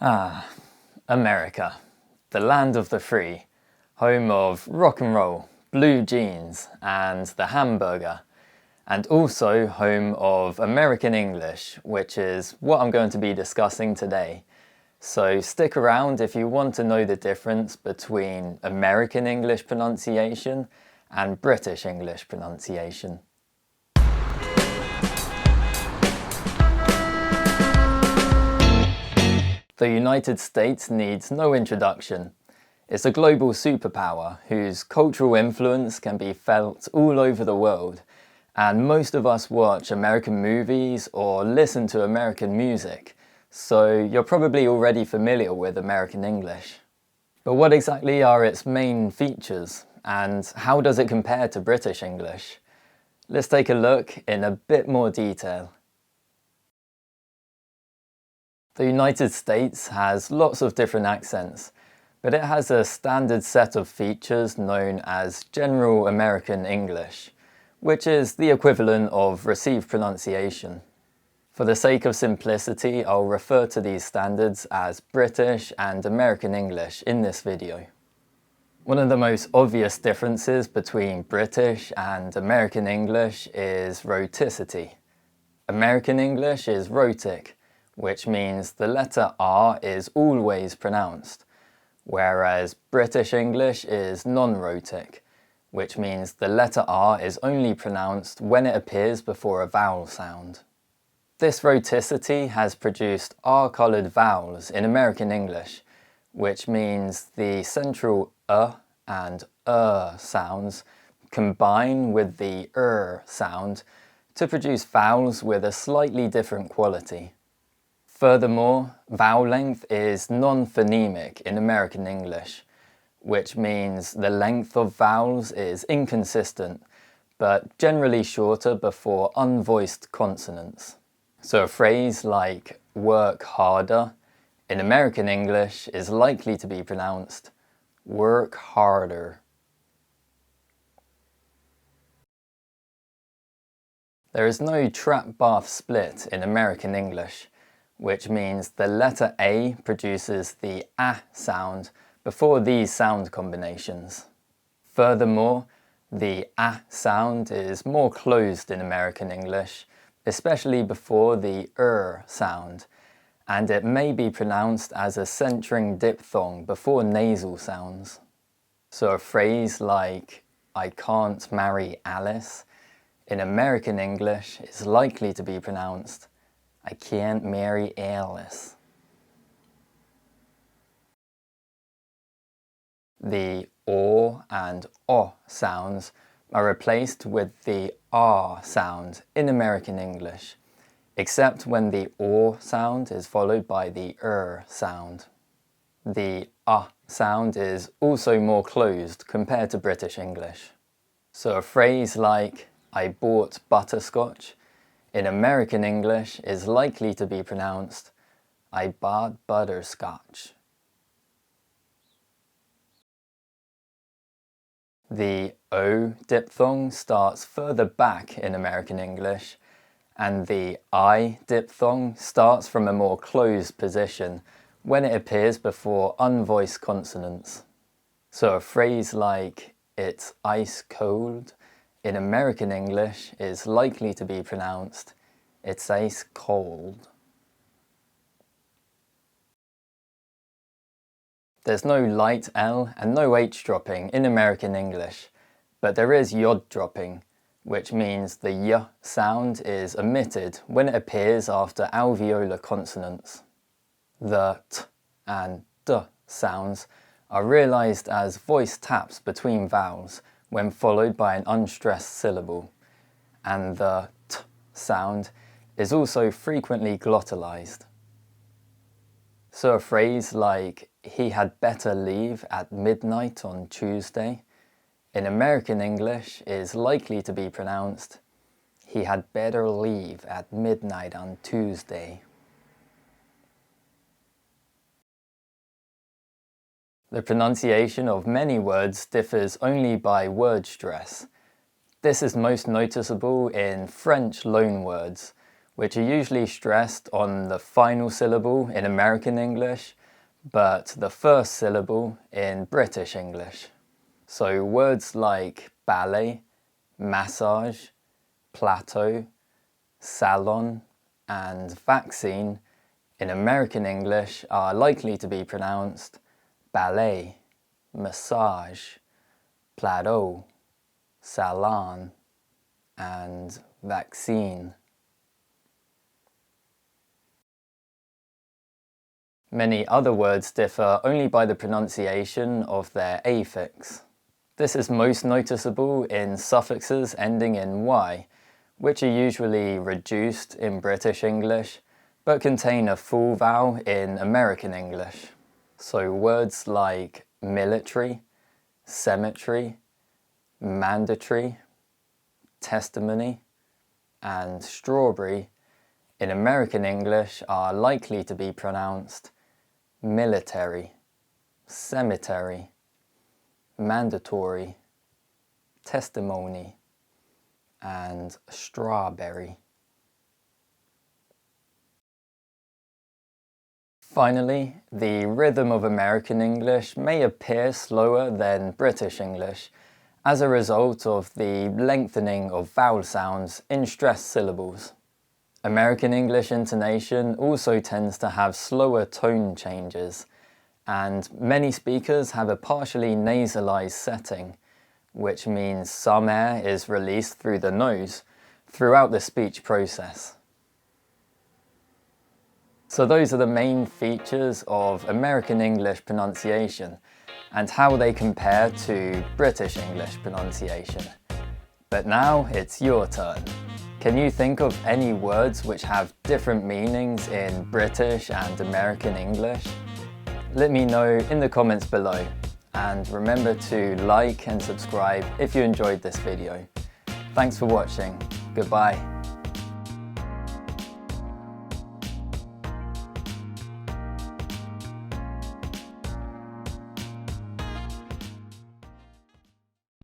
Ah, America, the land of the free, home of rock and roll, blue jeans and the hamburger, and also home of American English, which is what I'm going to be discussing today. So stick around if you want to know the difference between American English pronunciation and British English pronunciation. The United States needs no introduction. It's a global superpower whose cultural influence can be felt all over the world, and most of us watch American movies or listen to American music, so you're probably already familiar with American English. But what exactly are its main features, and how does it compare to British English? Let's take a look in a bit more detail. The United States has lots of different accents, but it has a standard set of features known as General American English, which is the equivalent of received pronunciation. For the sake of simplicity, I'll refer to these standards as British and American English in this video. One of the most obvious differences between British and American English is rhoticity. American English is rhotic, which means the letter R is always pronounced, whereas British English is non-rhotic, which means the letter R is only pronounced when it appears before a vowel sound. This rhoticity has produced R-coloured vowels in American English, which means the central and sounds combine with the sound to produce vowels with a slightly different quality. Furthermore, vowel length is non-phonemic in American English, which means the length of vowels is inconsistent, but generally shorter before unvoiced consonants. So a phrase like work harder in American English is likely to be pronounced work harder. There is no trap bath split in American English, which means the letter A produces the A sound before these sound combinations. Furthermore, the A sound is more closed in American English, especially before the sound, and it may be pronounced as a centering diphthong before nasal sounds. So a phrase like, I can't marry Alice, in American English is likely to be pronounced, I can't marry Alice. The O and O sounds are replaced with the R sound in American English, except when the O sound is followed by the sound. The sound is also more closed compared to British English. So a phrase like, I bought butterscotch, in American English is likely to be pronounced, I bought butterscotch. The O diphthong starts further back in American English, and the I diphthong starts from a more closed position when it appears before unvoiced consonants. So a phrase like, it's ice cold, in American English is likely to be pronounced, it's ice cold. There's no light L and no H dropping in American English, but there is yod dropping, which means the y sound is omitted when it appears after alveolar consonants. The t and d sounds are realized as voice taps between vowels when followed by an unstressed syllable, and the t sound is also frequently glottalized. So a phrase like, he had better leave at midnight on Tuesday, in American English is likely to be pronounced, he had better leave at midnight on Tuesday. The pronunciation of many words differs only by word stress. This is most noticeable in French loanwords, which are usually stressed on the final syllable in American English, but the first syllable in British English. So words like ballet, massage, plateau, salon, and vaccine in American English are likely to be pronounced ballet, massage, plateau, salon, and vaccine. Many other words differ only by the pronunciation of their affix. This is most noticeable in suffixes ending in y, which are usually reduced in British English, but contain a full vowel in American English. So words like military, cemetery, mandatory, testimony, and strawberry in American English are likely to be pronounced military, cemetery, mandatory, testimony, and strawberry. Finally, the rhythm of American English may appear slower than British English as a result of the lengthening of vowel sounds in stressed syllables. American English intonation also tends to have slower tone changes, and many speakers have a partially nasalized setting, which means some air is released through the nose throughout the speech process. So those are the main features of American English pronunciation and how they compare to British English pronunciation. But now it's your turn. Can you think of any words which have different meanings in British and American English? Let me know in the comments below, and remember to like and subscribe if you enjoyed this video. Thanks for watching. Goodbye.